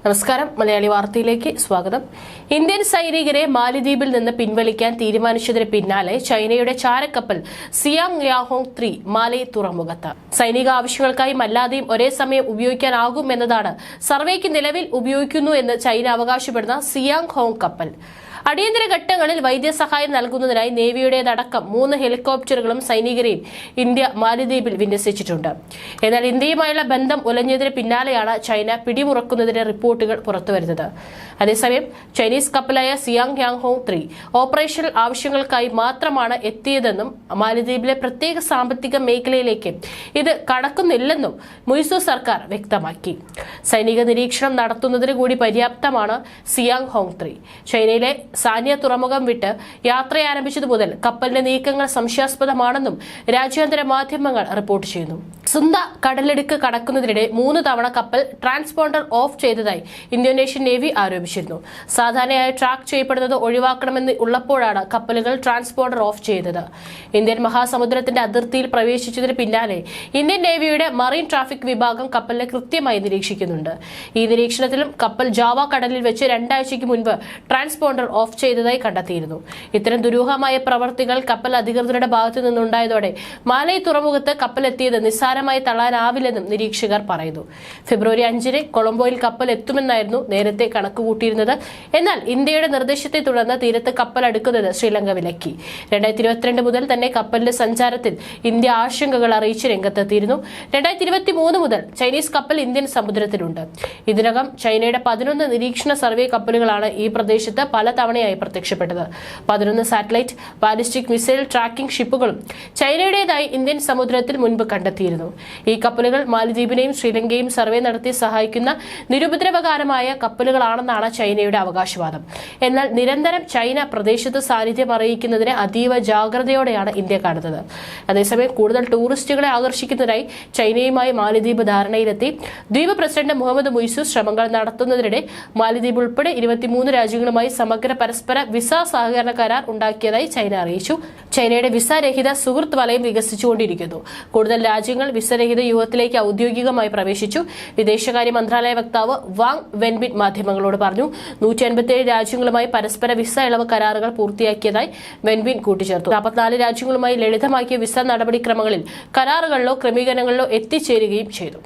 നമസ്കാരം, മലയാളി വാർത്തയിലേക്ക് സ്വാഗതം. ഇന്ത്യൻ സൈനികരെ മാലിദ്വീപിൽ നിന്ന് പിൻവലിക്കാൻ തീരുമാനിച്ചതിന് പിന്നാലെ ചൈനയുടെ ചാരക്കപ്പൽ സിയാങ് യാഹോങ് 3 മാലി തുറമുഖത്ത്. സൈനിക ആവശ്യങ്ങൾക്കായും അല്ലാതെയും ഒരേ സമയം ഉപയോഗിക്കാനാകുമെന്നതാണ് സർവേക്ക് നിലവിൽ ഉപയോഗിക്കുന്നു എന്ന് ചൈന അവകാശപ്പെടുന്ന സിയാങ് ഹോങ് കപ്പൽ. അടിയന്തര ഘട്ടങ്ങളിൽ വൈദ്യസഹായം നൽകുന്നതിനായി നേവിയുടേതടക്കം 3 ഹെലികോപ്റ്ററുകളും സൈനികരെയും ഇന്ത്യ മാലിദ്വീപിൽ വിന്യസിച്ചിട്ടുണ്ട്. എന്നാൽ ഇന്ത്യയുമായുള്ള ബന്ധം ഉലഞ്ഞതിന് പിന്നാലെയാണ് ചൈന പിടിമുറക്കുന്നതിന്റെ റിപ്പോർട്ടുകൾ പുറത്തുവരുന്നത്. അതേസമയം ചൈനീസ് കപ്പലായ സിയാങ് യാഹോങ് 3 ഓപ്പറേഷണൽ ആവശ്യങ്ങൾക്കായി മാത്രമാണ് എത്തിയതെന്നും മാലിദ്വീപിലെ പ്രത്യേക സാമ്പത്തിക മേഖലയിലേക്ക് ഇത് കടക്കുന്നില്ലെന്നും മൊയ്സൂർ സർക്കാർ വ്യക്തമാക്കി. സൈനിക നിരീക്ഷണം നടത്തുന്നതിന് കൂടി പര്യാപ്തമാണ് സിയാങ് ഹോങ് 3. ചൈനയിലെ സാനിയ തുറമുഖം വിട്ട് യാത്ര ആരംഭിച്ചതു മുതൽ കപ്പലിന്റെ നീക്കങ്ങൾ സംശയാസ്പദമാണെന്നും രാജ്യാന്തര മാധ്യമങ്ങൾ റിപ്പോർട്ട് ചെയ്യുന്നു. സുന്ദ കടലിടുക്ക് കടക്കുന്നതിനിടെ 3 തവണ കപ്പൽ ട്രാൻസ്പോണ്ടർ ഓഫ് ചെയ്തതായി ഇന്തോനേഷ്യൻ നേവി ആരോപിച്ചിരുന്നു. സാധാരണയായി ട്രാക്ക് ചെയ്യപ്പെടുന്നത് ഒഴിവാക്കണമെന്ന് ഉള്ളപ്പോഴാണ് കപ്പലുകൾ ട്രാൻസ്പോണ്ടർ ഓഫ് ചെയ്തത്. ഇന്ത്യൻ മഹാസമുദ്രത്തിന്റെ അതിർത്തിയിൽ പ്രവേശിച്ചതിന് പിന്നാലെ ഇന്ത്യൻ നേവിയുടെ മറീൻ ട്രാഫിക് വിഭാഗം കപ്പലിനെ കൃത്യമായി നിരീക്ഷിക്കുന്നുണ്ട്. ഈ നിരീക്ഷണത്തിലും കപ്പൽ ജാവ കടലിൽ വെച്ച് 2 ആഴ്ചയ്ക്ക് മുൻപ് ട്രാൻസ്പോണ്ടർ ഓഫ് ചെയ്തതായി കണ്ടെത്തിയിരുന്നു. ഇത്തരം ദുരൂഹമായ പ്രവർത്തികൾ കപ്പൽ അധികൃതരുടെ ഭാഗത്തു നിന്നുണ്ടായതോടെ മാലൈ തുറമുഖത്ത് കപ്പലെത്തിയത് നിസ്സാരമായി തള്ളാനാവില്ലെന്നും നിരീക്ഷകർ പറയുന്നു. ഫെബ്രുവരി 5-ന് കൊളംബോയിൽ കപ്പൽ എത്തുമെന്നായിരുന്നു നേരത്തെ കണക്കുകൂട്ടിയിരുന്നത്. എന്നാൽ ഇന്ത്യയുടെ നിർദ്ദേശത്തെ തുടർന്ന് തീരത്ത് കപ്പൽ അടുക്കുന്നത് ശ്രീലങ്ക വിലക്കി. 2022 മുതൽ തന്നെ കപ്പലിന്റെ സഞ്ചാരത്തിൽ ഇന്ത്യ ആശങ്കകൾ അറിയിച്ച് രംഗത്തെത്തിയിരുന്നു. 2023 മുതൽ ചൈനീസ് കപ്പൽ ഇന്ത്യൻ സമുദ്രത്തിലുണ്ട്. ഇതിനകം ചൈനയുടെ 11 നിരീക്ഷണ സർവേ കപ്പലുകളാണ് ഈ പ്രദേശത്ത് പലതവണയായി പ്രത്യക്ഷപ്പെട്ടത്. 11 സാറ്റലൈറ്റ് ബാലിസ്റ്റിക് മിസൈൽ ട്രാക്കിംഗ് ഷിപ്പുകളും ചൈനയുടേതായി ഇന്ത്യൻ സമുദ്രത്തിൽ മുൻപ് കണ്ടെത്തിയിരുന്നു. ഈ കപ്പലുകൾ മാലിദ്വീപിനെയും ശ്രീലങ്കയെയും സർവേ നടത്തി സഹായിക്കുന്ന നിരുപദ്രവകരമായ കപ്പലുകളാണെന്നാണ് ചൈനയുടെ അവകാശവാദം. എന്നാൽ നിരന്തരം ചൈന പ്രദേശത്ത് സാന്നിധ്യം അറിയിക്കുന്നതിന് അതീവ ജാഗ്രതയോടെയാണ് ഇന്ത്യ കാണുന്നത്. അതേസമയം കൂടുതൽ ടൂറിസ്റ്റുകളെ ആകർഷിക്കുന്നതിനായി ചൈനയുമായി മാലിദ്വീപ് ധാരണയിലെത്തി. ദ്വീപ് പ്രസിഡന്റ് മുഹമ്മദ് മുയ്സൂർ ശ്രമങ്ങൾ നടത്തുന്നതിനിടെ മാലിദ്വീപ് ഉൾപ്പെടെ 23 രാജ്യങ്ങളുമായി സമഗ്ര പരസ്പര വിസ സഹകരണ കരാർ ഉണ്ടാക്കിയതായി ചൈന അറിയിച്ചു. ചൈനയുടെ വിസ രഹിത സുഹൃത്ത് വലയം വികസിച്ചുകൊണ്ടിരിക്കുന്നു. കൂടുതൽ രാജ്യങ്ങൾ വിസരഹിത യുഗത്തിലേക്ക് ഔദ്യോഗികമായി പ്രവേശിച്ചു. വിദേശകാര്യ മന്ത്രാലയ വക്താവ് വാങ് വെൻബിൻ മാധ്യമങ്ങളോട് പറഞ്ഞു. 157 രാജ്യങ്ങളുമായി പരസ്പര വിസ ഇളവ് കരാറുകൾ പൂർത്തിയാക്കിയതായി വെൻബിൻ കൂട്ടിച്ചേർത്തു. 44 രാജ്യങ്ങളുമായി ലളിതമാക്കിയ വിസ നടപടിക്രമങ്ങളിൽ കരാറുകളിലോ ക്രമീകരണങ്ങളിലോ എത്തിച്ചേരുകയും ചെയ്തു.